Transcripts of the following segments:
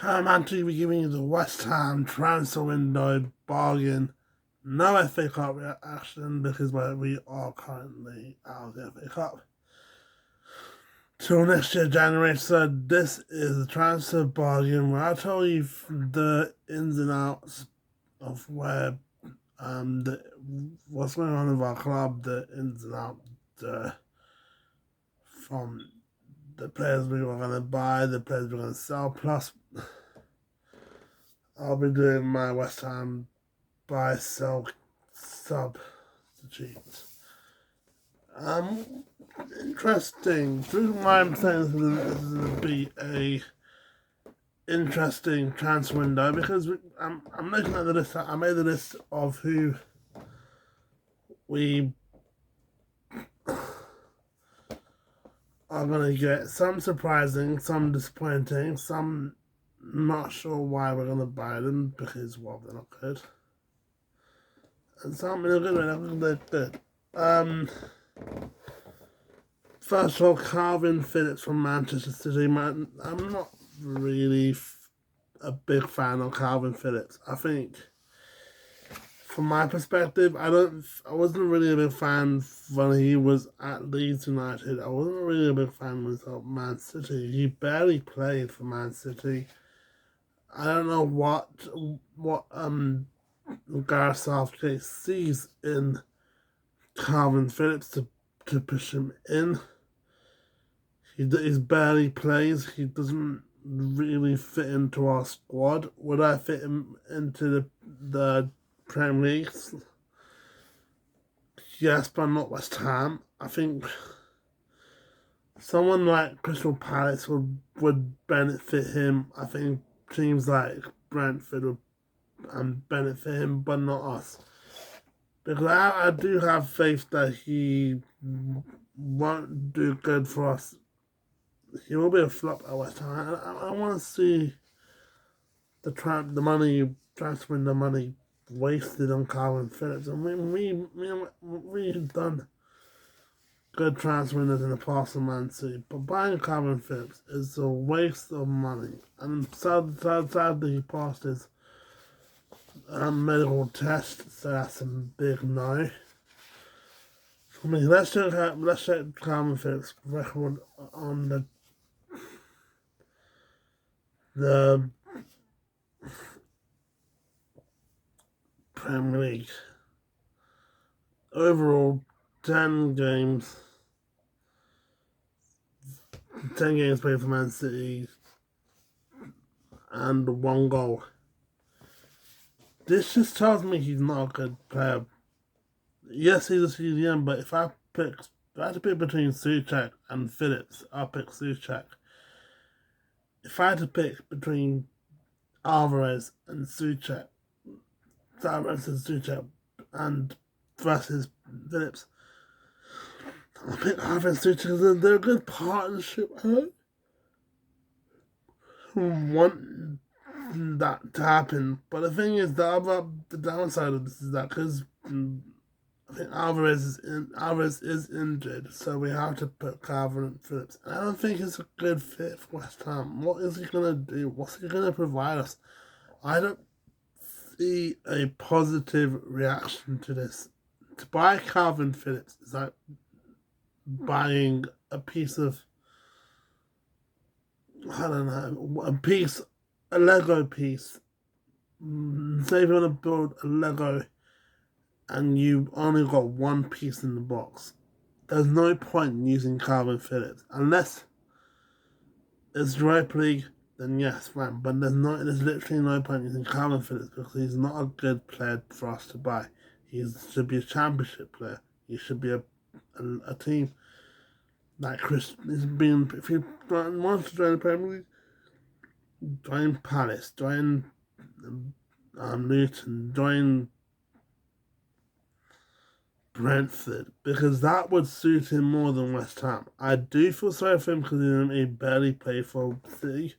I'm actually be giving you the Westham Transfer Window Bargin. No FA Cup reaction because we are currently out of the FA Cup till next year, January. So this is the Transfer Bargin where I tell you the ins and outs of what's going on with our club, the ins and outs from the players we were going to buy, the players we're going to sell, plus I'll be doing my West Ham buy sell substitutes. Interesting. The reason why I'm saying this is going to be a interesting transfer window because I'm looking at the list. I made the list of who we are going to get. Some surprising, some disappointing, some not sure why we're going to buy them because, well, they're not good. And some in a good way, they're good. First of all, Calvin Phillips from Manchester City. Man, I'm not really a big fan of Calvin Phillips. I think, from my perspective, I wasn't really a big fan when he was at Leeds United. I wasn't really a big fan when he was at Man City. He barely played for Man City. I don't know what Gareth Southgate sees in Calvin Phillips to push him in. He barely plays. He doesn't really fit into our squad. Would I fit him into the Premier League? Yes, but not West Ham. I think someone like Crystal Palace would benefit him. I think teams like Brentford would benefit him, but not us. Because I do have faith that he won't do good for us. He will be a flop at West Ham. I want to see transferring the money wasted on Calvin Phillips. And we've done good transfer winners in the past of Man City, but buying Calvin Phillips is a waste of money. And sadly, he passed his medical test, so that's a big no. I mean, let's check Calvin Phillips' record on the Premier League. Overall, 10 games played for Man City, and 1 goal. This just tells me he's not a good player. Yes, he's a CDM, but if I had to pick between Souček and Phillips, I'll pick Souček. If I had to pick between Alvarez and Souček, and versus Phillips, I'll pick Alvarez and Souček. They're a good partnership. I don't want that to happen, but the thing is, the downside of this is that because I think Alvarez is injured, so we have to put Calvin Phillips. And I don't think it's a good fit for West Ham. What is he gonna do? What's he gonna provide us? I don't see a positive reaction to this. To buy Calvin Phillips is like buying a piece of, I don't know, a Lego piece. Say if you want to build a Lego and you only got 1 piece in the box, there's no point in using Calvin Phillips. Unless it's Europa League, then yes, fine. But there's literally no point in using Calvin Phillips because he's not a good player for us to buy. He should be a championship player. He should be a team like Chris is being. If he wants to join the Premier League, join Palace, join Luton, join Brentford, because that would suit him more than West Ham. I do feel sorry for him because he barely played for City,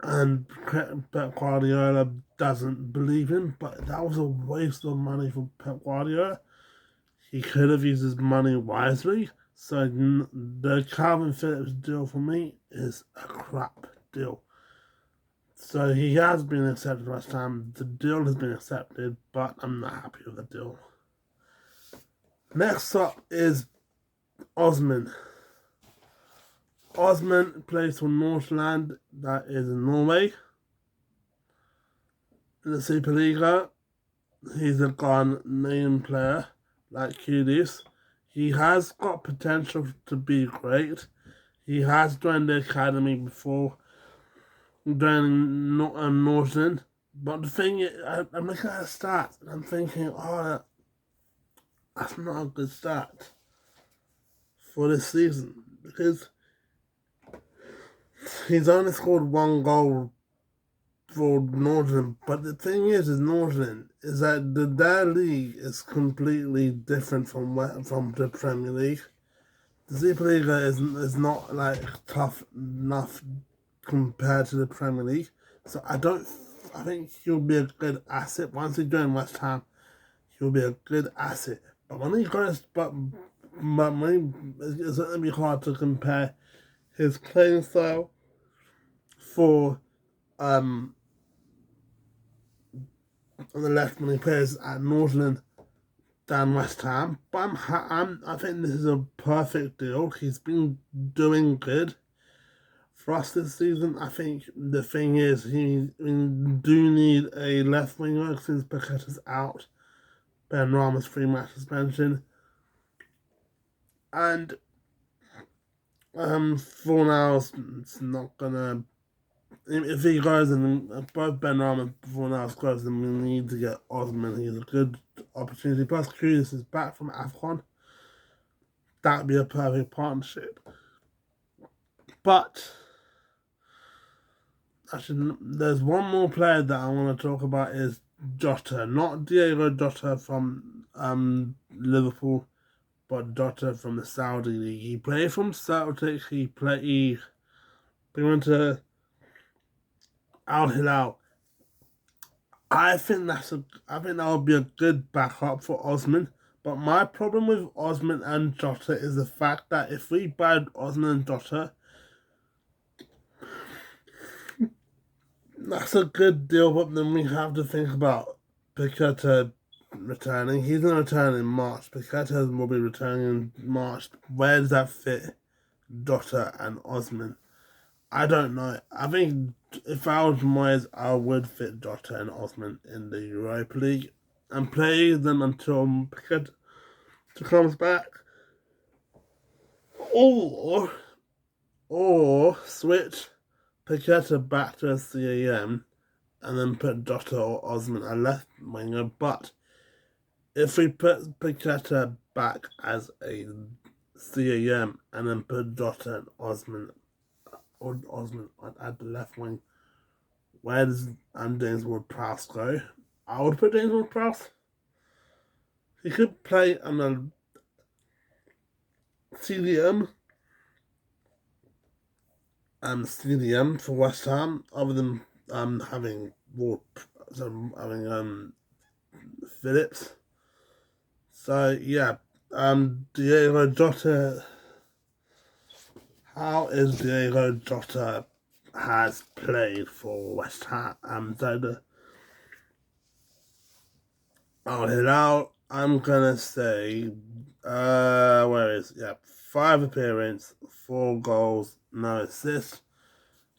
and Pep Guardiola doesn't believe him, but that was a waste of money for Pep Guardiola. He could have used his money wisely, so the Calvin Phillips deal for me is a crap deal. So he has been accepted last time. The deal has been accepted, but I'm not happy with the deal. Next up is Osman. Osman plays for Northland, that is in Norway. In the Superliga, he's a gone name player like Kudus. He has got potential to be great. He has joined the academy before joining Northern. But the thing is, I'm looking at the stats and I'm thinking, oh, that's not a good start for this season because he's only scored one goal for Northern. But the thing is Northern is that their league is completely different from the Premier League. The Superliga is not like tough enough compared to the Premier League. So I think he'll be a good asset once he joins West Ham. He'll be a good asset. But when he goes, it's going to be hard to compare his playing style for on the left when he plays at Northland than West Ham. But I think this is a perfect deal. He's been doing good for us this season. I think the thing is we do need a left winger since Paqueta's out. Ben Rama's 3-match suspension. And for now, it's not gonna. If he goes and both Ben Rama and Fornals goes, then we need to get Osman. He's a good opportunity. Plus, Kudus is back from AFCON. That'd be a perfect partnership. But actually, there's one more player that I want to talk about is Jota, not Diego Jota from Liverpool, but Jota from the Saudi league. He played from Celtic. He went to Al Hilal. I think that would be a good backup for Osman. But my problem with Osman and Jota is the fact that if we buy Osman and Jota, that's a good deal, but then we have to think about Paqueta returning. He's going to return in March. Paqueta will be returning in March. Where does that fit Jota and Osman? I don't know. I think if I was Moyes, I would fit Jota and Osman in the Europa League and play them until Paqueta comes back. Or switch Paqueta back to a CAM and then put Jota or Osman a left winger. But if we put Paqueta back as a CAM and then put Jota and Osman at the left wing, where does James Ward-Prowse go? I would put James Ward-Prowse. He could play on a CDM for West Ham, other than having Phillips. So yeah, Diego Jota. How is Diego Jota has played for West Ham? Al Hilal, I'm gonna say, 5 appearances, 4 goals, no assists.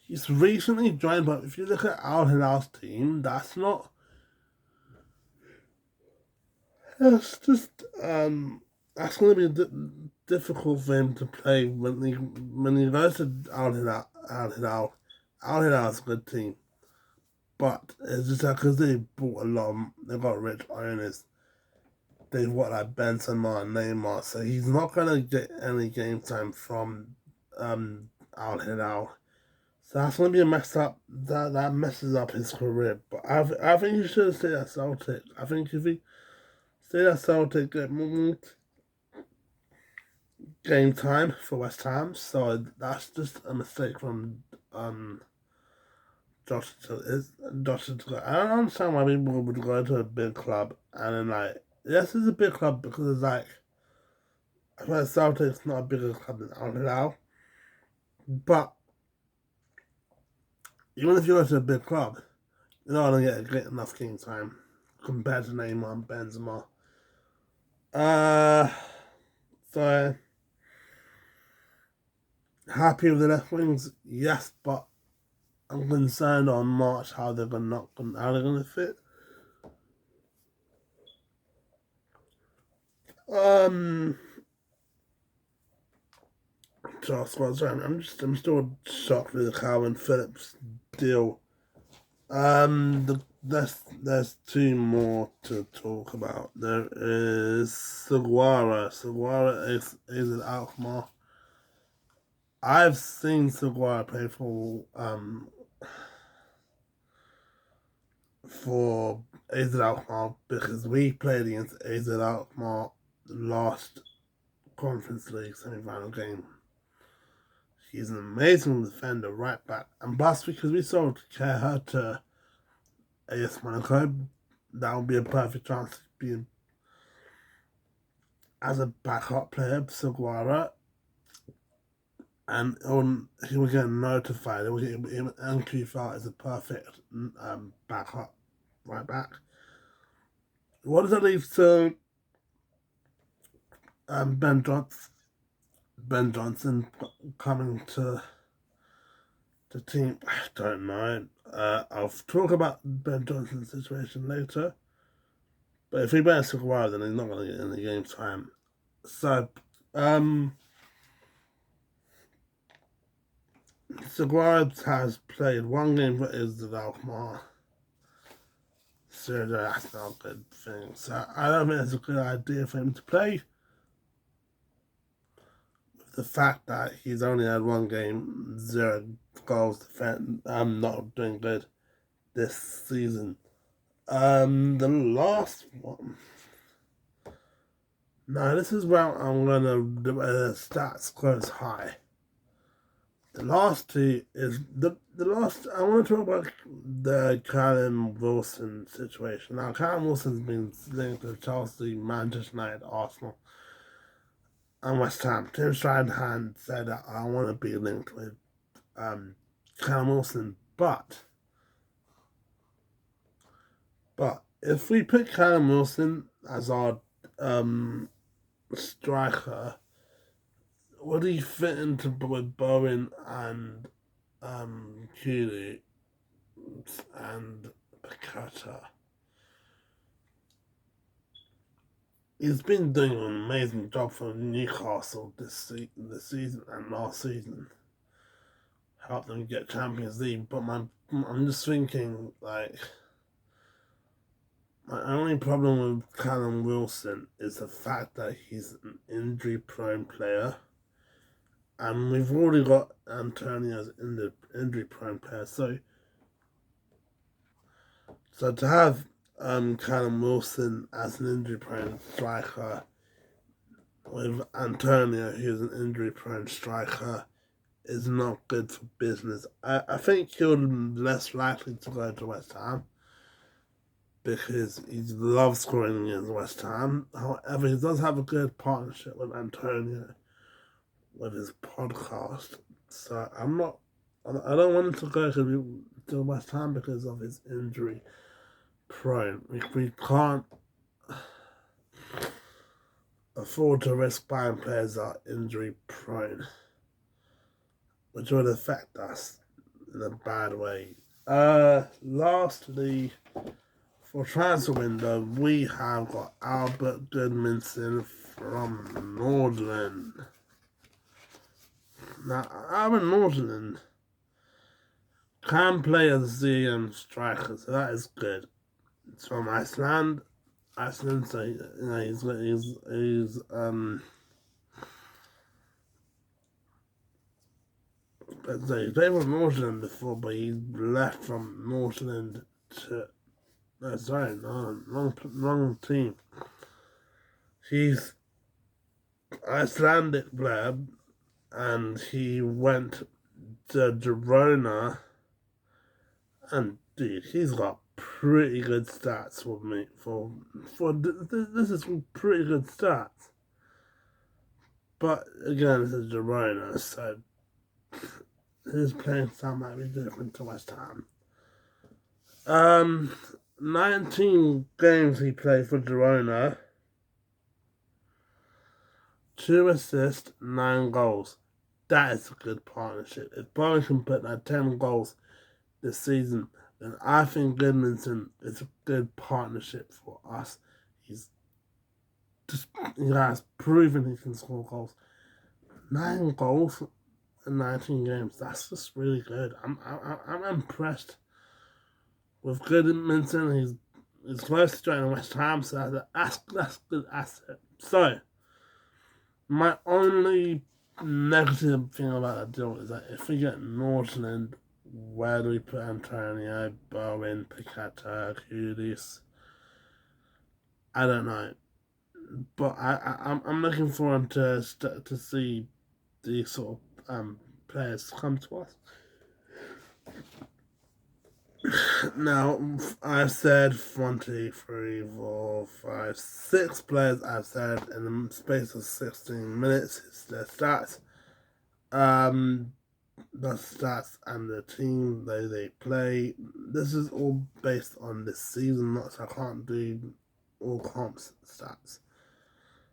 He's recently joined, but if you look at Al Hilal's team, that's just that's gonna be difficult for him to play when he goes to Al Hilal. Al Hilal's a good team. But it's just that because they bought they've got rich owners. They've got like Benzema and Neymar, so he's not gonna get any game time from Al Hilal. So that's gonna be a mess up. That messes up his career. But I think he should have stayed at Celtic. I think if he stayed at Celtic, get more game time for West Ham. So that's just a mistake from Josh to go. I don't understand why people would go to a big club and then like, yes, it's a big club because it's like, I feel like Celtic's not a bigger club than Al Hilal, but even if you go to a big club, you're not going to get a great enough game time compared to Neymar and Benzema. So happy with the left wings, yes, but I'm concerned on March how they're gonna fit. I'm still shocked with the Calvin Phillips deal. There's two more to talk about. There is Saguara. Saguara is an Alkmaar. I've seen Saguara play for AZ Alkmaar because we played against AZ Alkmaar last Conference League semi-final game. He's an amazing defender, right back, and plus because we sold Keha to AS Monaco, that would be a perfect chance to be as a backup player, Saguara, and he will get notified. He will get NQ as a perfect backup right back. What does that leave to Ben Johnson coming to the team? I don't know. I'll talk about Ben Johnson's situation later. But if he bears Saguara, then he's not going to get any game time. So, Saguara has played one game for AZ Alkmaar. So that's not a good thing. So I don't think it's a good idea for him to play. With the fact that he's only had one game, 0 goals, I'm not doing good this season. The last one. Now this is where I'm gonna do stats close high. The last two is the last. I want to talk about the Callum Wilson situation. Now, Callum Wilson's been linked to Chelsea, Manchester United, Arsenal, and West Ham. Tim Stridenhand said that I want to be linked with Callum Wilson, but if we put Callum Wilson as our striker, would he fit into with Bowen and Keely and Picata? He's been doing an amazing job for Newcastle this season and last season. Helped them get Champions League, but I'm just thinking, like, my only problem with Callum Wilson is the fact that he's an injury-prone player. And we've already got Antonio as an injury-prone player. So to have Callum Wilson as an injury-prone striker with Antonio, who's an injury-prone striker, is not good for business. I think he'll be less likely to go to West Ham because he loves scoring against West Ham. However, he does have a good partnership with Antonio with his podcast. So I don't want him to go to West Ham because of his injury prone. We can't afford to risk buying players that are injury prone, which would affect us in a bad way. Lastly, for transfer window, we have got Albert Goodmanson from Nordland. Now, Albert Nordland can play as the striker, so that is good. It's from Iceland, so he's but so he played for Northland before, but he left from Northland to wrong team. He's Icelandic player, and he went to Girona, and dude, he's got pretty good stats for me. This is pretty good stats. But again, this is Girona, so his playing style might be different to West Ham. 19 games he played for Girona, 2 assists, 9 goals. That is a good partnership. If Bargin can put that 10 goals this season, then I think Goodmanson is a good partnership for us. He has proven he can score goals. 9 goals in 19 games. That's just really good. I'm impressed with Goodmanson. He's close to joining West Ham, so that's a good asset. So my only negative thing about that deal is that if we get Northland, where do we put Antonio, Bowen, Paqueta, Kudus? I don't know, but I'm looking forward to see these sort of players come to us. Now I've said 1, 2, 3, 4, 5, 6 players. I've said in the space of 16 minutes. It's their stats. The stats and the team they play. This is all based on this season, not so I can't do all comps stats.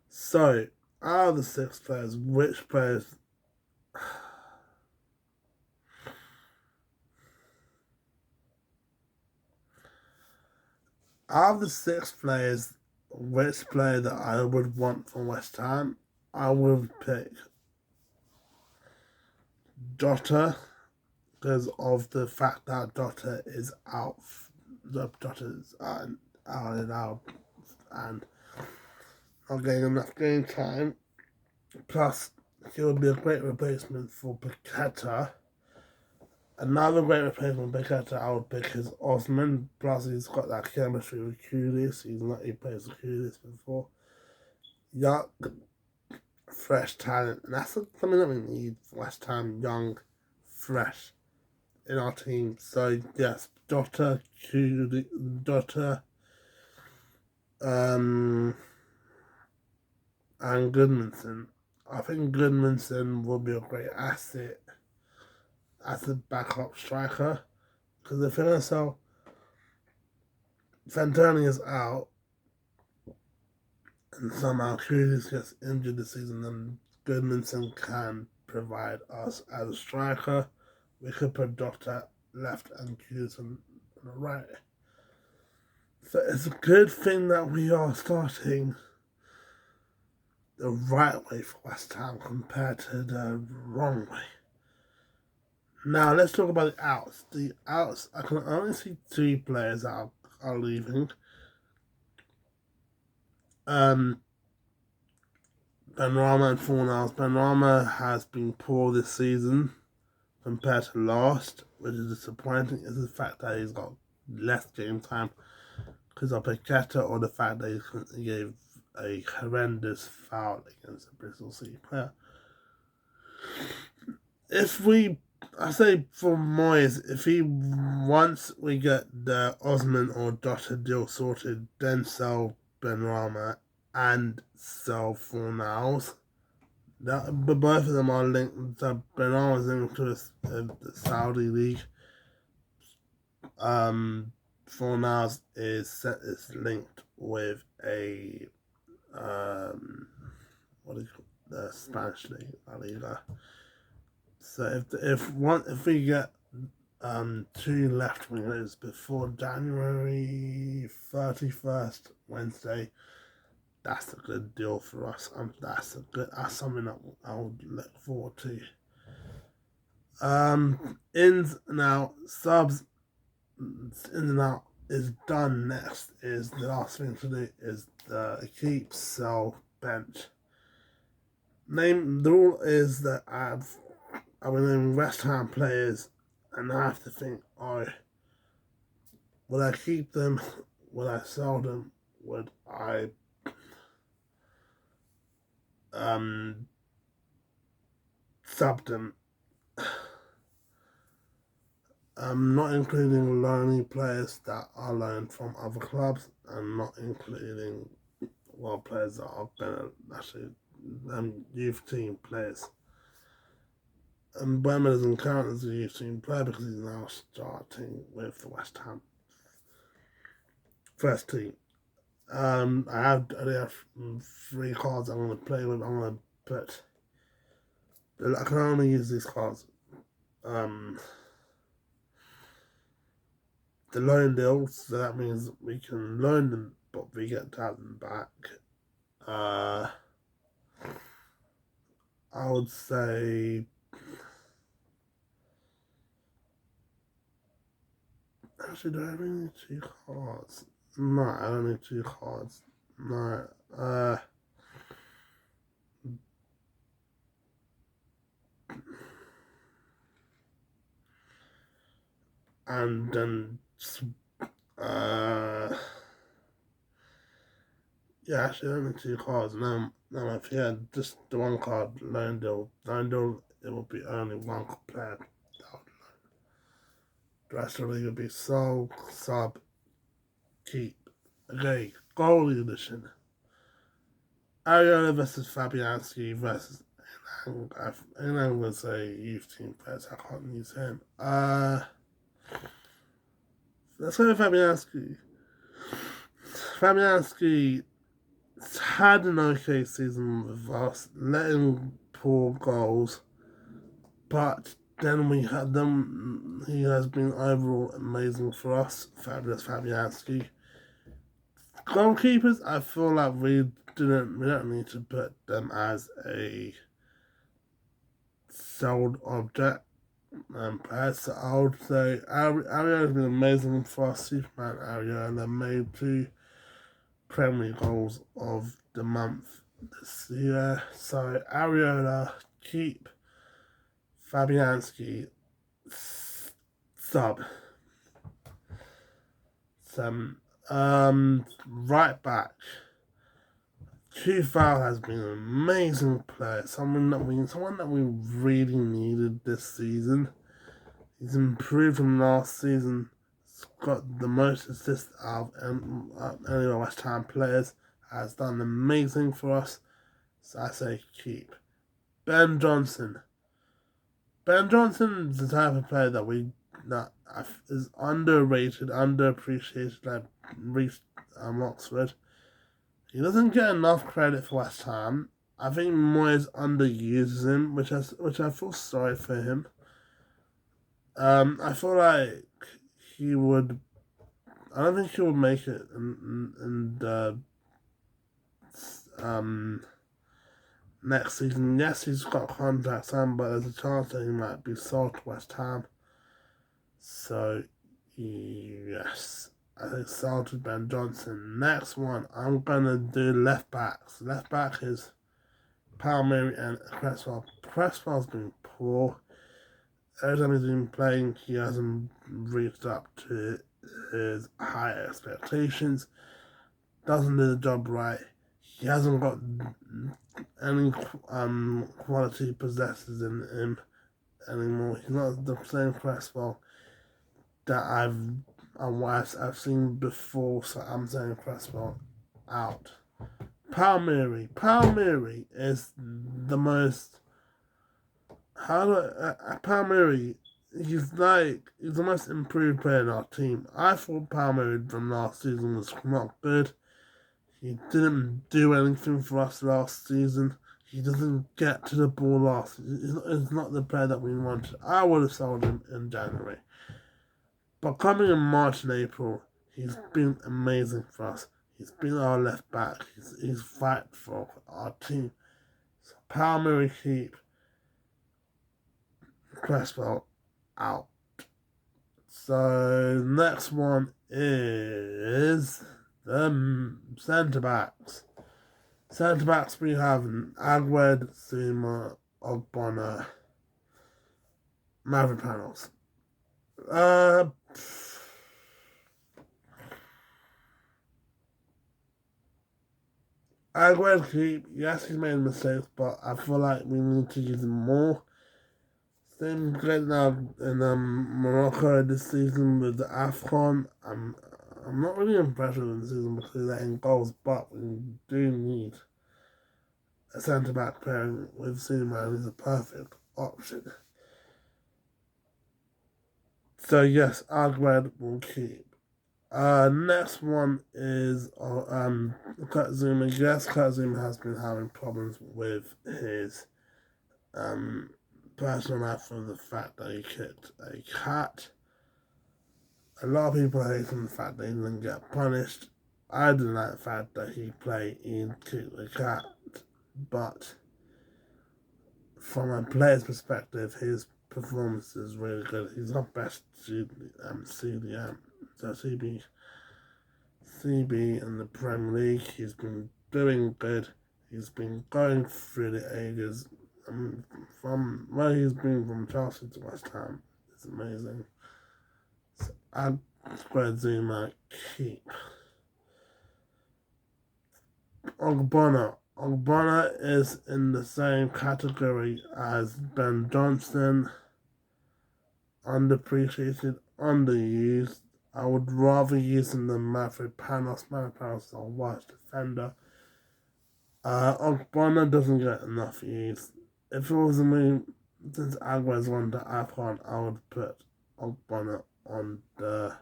So, out of the 6 players, which players? Out of the 6 players, which player that I would want from West Ham? I would pick Jota, because of the fact that Jota is out. Jota is out and out and not getting enough game time. Plus, he would be a great replacement for Paqueta. Another great replacement for Paqueta I would pick is Osman. Plus, he's got that chemistry with Kudus. He plays with Kudus before. Young, fresh talent. And that's something that we need for West Ham. Young, fresh in our team. So, yes, Jota, and Goodmanson. I think Goodmanson will be a great asset as a backup striker. Because if you're going to sell Fantoni is out and somehow Kudus gets injured this season, then Goodmanson can provide us as a striker. We could put Jota left and Kudus on the right. So it's a good thing that we are starting the right way for West Ham compared to the wrong way. Now let's talk about the outs. The outs, I can only see 2 players that are leaving. Benrahma and Fornals. Benrahma has been poor this season compared to last, which is disappointing. Is the fact that he's got less game time because of Paqueta, or the fact that he gave a horrendous foul against a Bristol City player. I say for Moyes, once we get the Osman or Jota deal sorted, then sell Benrahma and sell Fornals. But both of them are linked. Benrahma is linked to the Saudi league. Fornals is linked with a the Spanish league, La Liga. So if we get 2 left wingers before January 31st, Wednesday, that's a good deal for us. That's something that I would look forward to. Ins and out subs. Ins and out is done. Next is the last thing to do is the keep, sell, bench. The rule is that I've been naming West Ham players, and I have to think, would I keep them? Would I sell them? Would I sub them? Not including loaning players that are loaned from other clubs, and not including players that have been actually youth team players. And Bremer doesn't count as a youth team player because he's now starting with the West Ham first team. I only have 3 cards I'm going to play with. I'm going to put. I can only use these cards. The loan deals, so that means we can loan them, but we get to have them back. I would say. Actually, do I really need 2 cards? No, I don't need 2 cards. No. And then. Yeah, actually, I don't need 2 cards. Now if you had just the 1 card, loan deal, it would be only 1 player. The rest of it would be sold, sub, keep. Okay, goalie edition. Ariola versus Fabianski versus I'm going to say youth team first. I can't use him. Let's go with Fabianski. Fabianski had an okay season with us, letting poor goals, but then we had them. He has been overall amazing for us. Fabulous Fabianski. Goalkeepers, I feel like we don't need to put them as a sold object. Perhaps I would say Ario has been amazing for us. Superman Ario made 2 Premier goals of the month this year. So Ariola, keep. Fabianski, sub. Right back. Chufal has been an amazing player. Someone that we really needed this season. He's improved from last season. He's got the most assists out of any of West Ham players. Has done amazing for us. So I say keep. Ben Johnson. Ben Johnson is the type of player that is underrated, underappreciated at Oxford. He doesn't get enough credit for West Ham. I think Moyes underuses him, which I feel sorry for him. I feel like he would. I don't think he would make it next season. Yes, he's got contracts on, but there's a chance that he might be sold to West Ham. So, yes, I think sold to Ben Johnson. Next one, I'm gonna do left backs. Left back is Palmieri and Cresswell. Cresswell's been poor. Every time he's been playing, he hasn't reached up to his high expectations. Doesn't do the job right. He hasn't got any quality possessors in him anymore. He's not the same Cresswell that I've seen before. So I'm saying Cresswell out. Palmieri is the most. Palmieri? He's the most improved player in our team. I thought Palmieri from last season was not good. He didn't do anything for us last season. He doesn't get to the ball last. He's not the player that we wanted. I would have sold him in January. But coming in March and April, he's been amazing for us. He's been our left back. He's fighting for our team. So Palmieri keep. Cresswell out. So next one is the centre backs. Centre backs we have Agwed, Suma, Ogbonna, Mavropanos. Agwed keep. Yes, he's made mistakes, but I feel like we need to use him more. Same great now in Morocco this season with the AFCON. I'm not really impressed with the season because they're in goals, but we do need a centre back pairing with Seaman is a perfect option. So yes, Agred will keep. Next one is Kurt Zuma. Yes, Kurt Zuma has been having problems with his personal life for the fact that he kicked a cat. A lot of people hate him the fact that he didn't get punished. I didn't like the fact that he played in kicked the cat, but from a player's perspective, his performance is really good. He's our best CB in the Premier League. He's been doing good. He's been going through the ages. From where he's been from Chelsea to West Ham, it's amazing. So I'd square Zuma keep. Ogbonna is in the same category as Ben Johnson. Underappreciated, underused. I would rather use him than Matthew Panos. Matthew Panos is our worst defender. Ogbonna doesn't get enough use. If it was me, since Agua's won the AFCON, I would put Ogbonna on the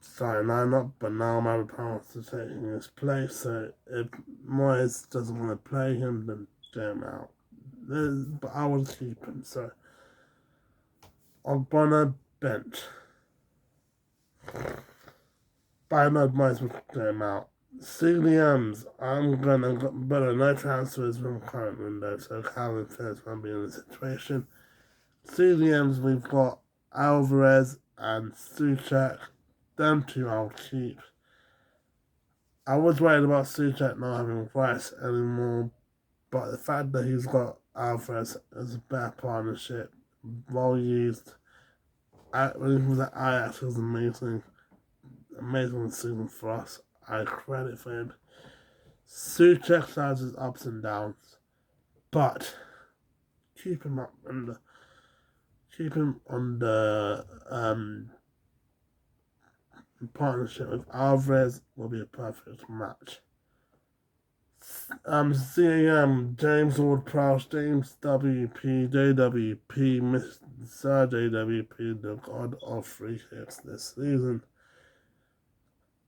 starting lineup, but now Matthew Panos is taking his place. So if Moyes doesn't want to play him, then get him out. But I would keep him. So Ogbonna bench. By no Moyes would get him out. CDMs, I'm gonna better no transfers from current window, so Calvin Phillips won't be in the situation. CDMs, we've got Alvarez and Souček. Them two I'll keep. I was worried about Souček not having Rice anymore, but the fact that he's got Alvarez as a better partnership, well used. When he was at Ajax, was amazing season for us. I credit for him. Souček has his ups and downs, but keep him on the partnership with Alvarez will be a perfect match. CAM, James Ward-Prowse, James WP, JWP, Mr. JWP, the god of free hits this season.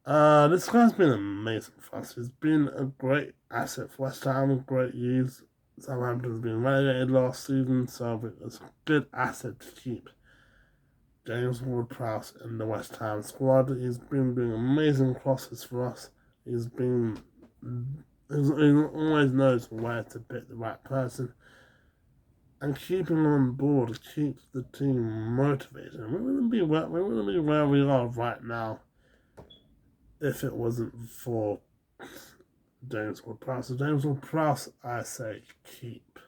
This guy's been amazing for us. He's been a great asset for West Ham, great use. Southampton's been relegated last season, so it's a good asset to keep. James Ward-Prowse in the West Ham squad. He's been doing amazing crosses for us. He always knows where to pick the right person. And keeping him on board keeps the team motivated. We wouldn't be where we are right now if it wasn't for James Ward-Prowse. So James Ward-Prowse, I say keep.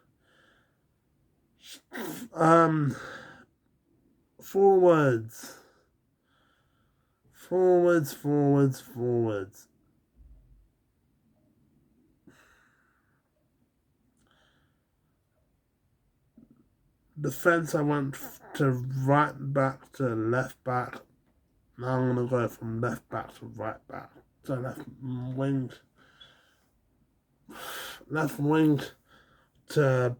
Forwards. Defense, I went to right back to left back. Now I'm going to go from left back to right back. So left wing to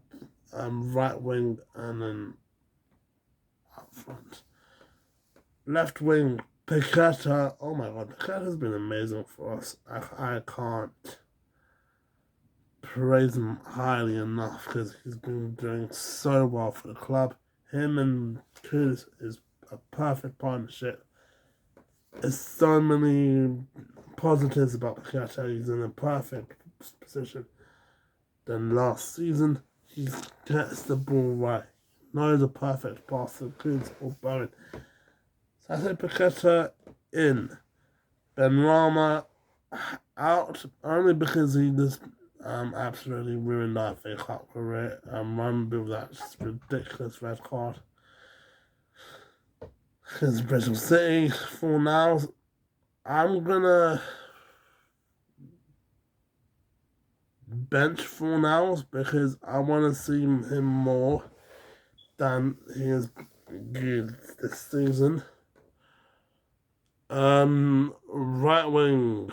right wing, and then up front. Left wing, Paqueta. Oh my god, Paqueta's been amazing for us. I can't praise him highly enough because he's been doing so well for the club. Him and Kudus is a perfect partnership. There's so many positives about Paqueta. He's in a perfect position. Then last season, he gets the ball right. Knows a perfect pass to Kudus or Bowen. So I say Paqueta in. Benrahma out only because he just absolutely ruined our FA Cup career and run with that ridiculous red card. Because Bristol City, for now, I'm gonna bench Fornals because I want to see him more than he has good this season. Right wing,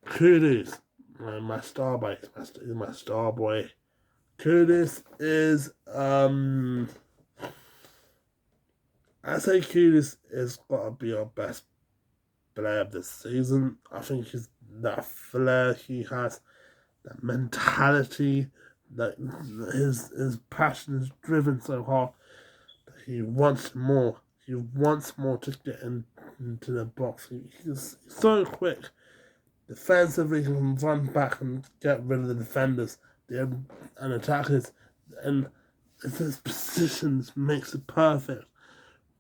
Kudus. my star boy. He's my star boy. Kudus is I say Kudus is got to be our best player of this season. I think he's that flair he has, that mentality, that his passion is driven so hard that he wants more. He wants more to get into the box. He's so quick. Defensively, he can run back and get rid of the defenders and attackers, and his positions makes it perfect.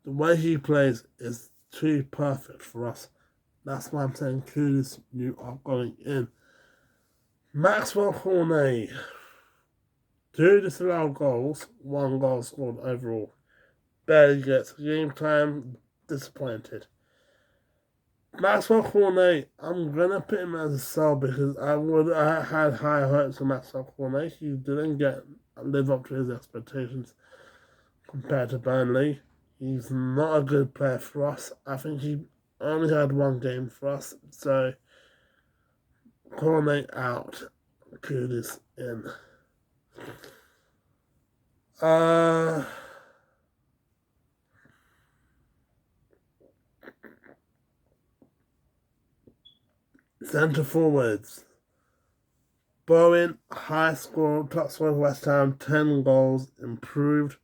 The way he plays is too perfect for us. That's why I'm saying Kudus, you are going in. Maxwell Cornet, 2 disallowed goals, 1 goal scored overall. Barely gets game time, disappointed. Maxwell Cornet, I'm gonna put him as a sell because I had high hopes for Maxwell Cornet. He didn't live up to his expectations compared to Burnley. He's not a good player for us. I think he only had 1 game for us, so Cornet out, Kudus in. Centre forwards. Bowen, high score, top scorer of West Ham, 10 goals, improved.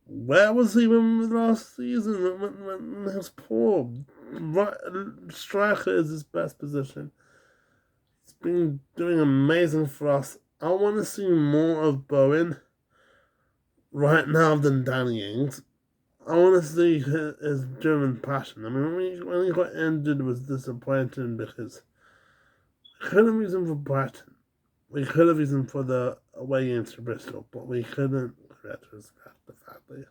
Where was he when last season? When he was poor. Right, striker is his best position. He's been doing amazing for us. I want to see more of Bowen right now than Danny Ings. I want to see his driven passion. I mean, when he got injured, it was disappointing because we could have used him for Brighton. We could have used him for the away games to Bristol, but we couldn't retrospect the fact that we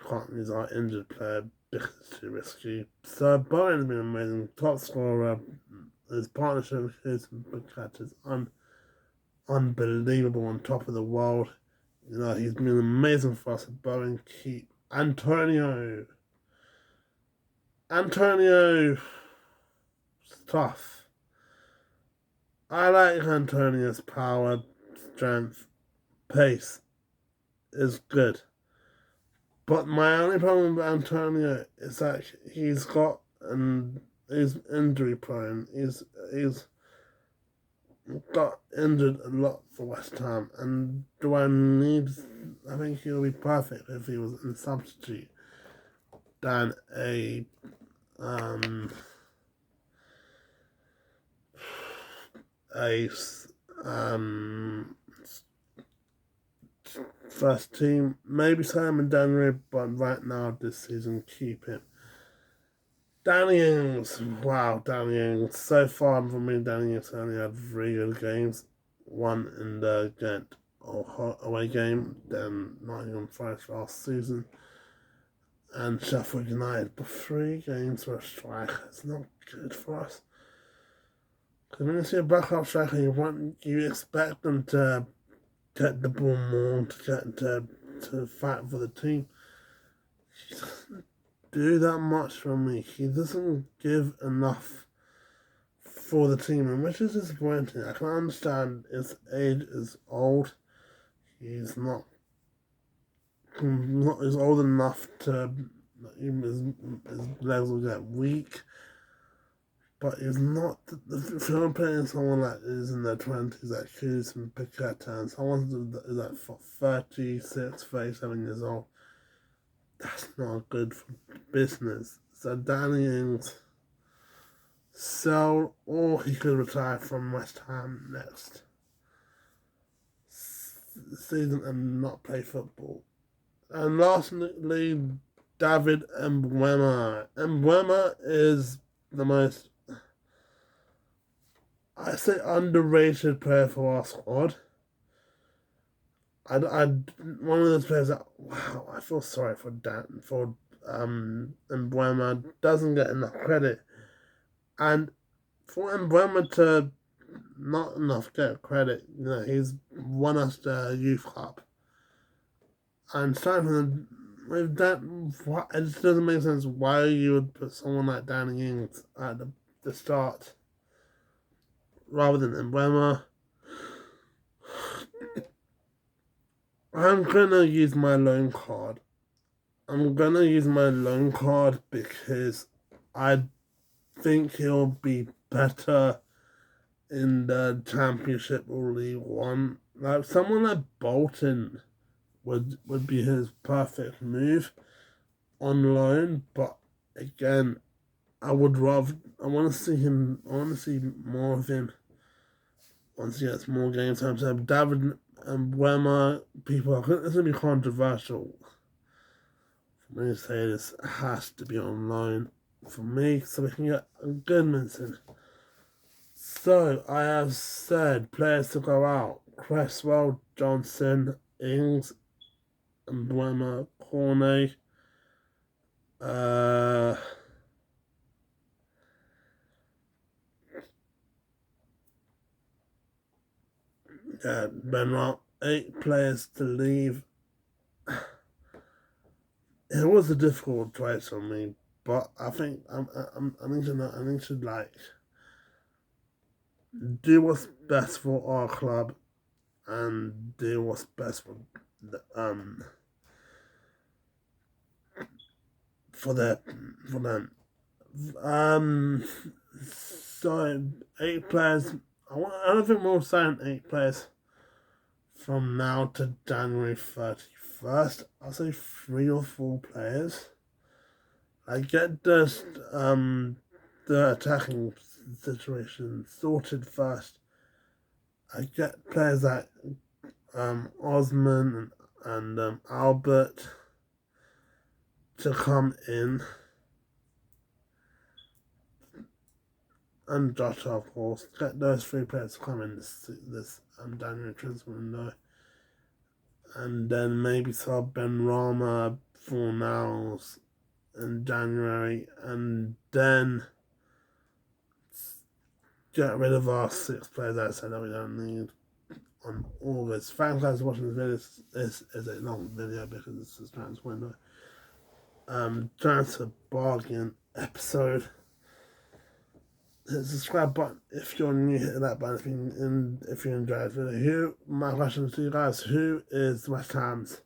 can't use our injured player because it's too risky. So Bowen's been amazing. Top scorer. His partnership with his big catch is unbelievable, on top of the world. You know, he's been amazing for us at Bowen. Keep Antonio, tough. I like Antonio's power, strength, pace is good. But my only problem with Antonio is that he's injury prone. He's got injured a lot for West Ham, and I think he'll be perfect if he was in substitute than a first team. Maybe Simon January, but right now this season keep him. Danny Ings, wow, Danny Ings. So far for me, Danny Ings only had 3 good games. 1 in the Ghent away game, then Nottingham Forest last season, and Sheffield United. But 3 games for a striker, it's not good for us. Because when you see a backup striker, you expect them to get the ball more, to fight for the team. He doesn't do that much for me. He doesn't give enough for the team, and which is disappointing. I can understand his age is old. He's not is old enough to his legs will get weak. But he's not. If you're playing someone like is in their 20s, like Kudus and Paqueta, and someone is like 36, 37 years old, that's not good for business. So Danny Ings, sell, or he could retire from West Ham next season and not play football. And lastly, David Mbeumo. Mbeumo is the most, I say, underrated player for our squad. One of those players that, wow, I feel sorry for Mbeumo, doesn't get enough credit. And for Mbeumo to not enough get credit, you know, he's won us the Youth Cup. And starting from with that, it just doesn't make sense why you would put someone like Danny Ings at the start rather than Emblema. I'm gonna use my loan card. Because I think he'll be better in the Championship or League One. Like someone like Bolton would be his perfect move on loan, but again, I want to see more of him once he gets more game time. So David and Wemmer, this will be controversial for me to say this has to be on loan for me, so we can get Goodmanson. So I have said players to go out: Cresswell, Johnson, Ings, and Wemmer, Cornet. Benoit, 8 players to leave. It was a difficult choice for me, but I think I need to like do what's best for our club and do what's best for them. So 8 players. I don't think we'll sign 8 players from now to January 31st. I'll say 3 or 4 players. I get the attacking situation sorted first. I get players like Osman and Albert to come in, and Joshua, of course. Get those 3 players to come in this January transfer window, and then maybe sub Ben Rama for Nows in January, and then get rid of our 6 players that I said that we don't need on August. Thanks guys for watching this video. This is a long video because it's a transfer window. Transfer bargain episode. Hit the subscribe button if you're new. Hit that button if you enjoyed the video. My question to you guys: who is West Ham's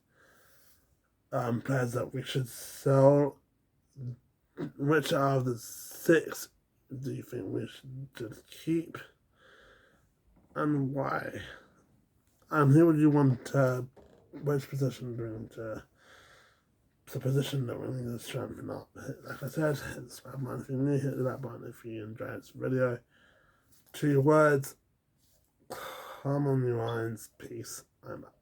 players that we should sell? Which out of the 6 do you think we should keep, and why? And who would you want to? Which position bring to the position that we need to strengthen up? Like I said, hit the subscribe button if you're new. Hit that button if you enjoyed this video. 2 words: calm on your minds. Peace. I'm out.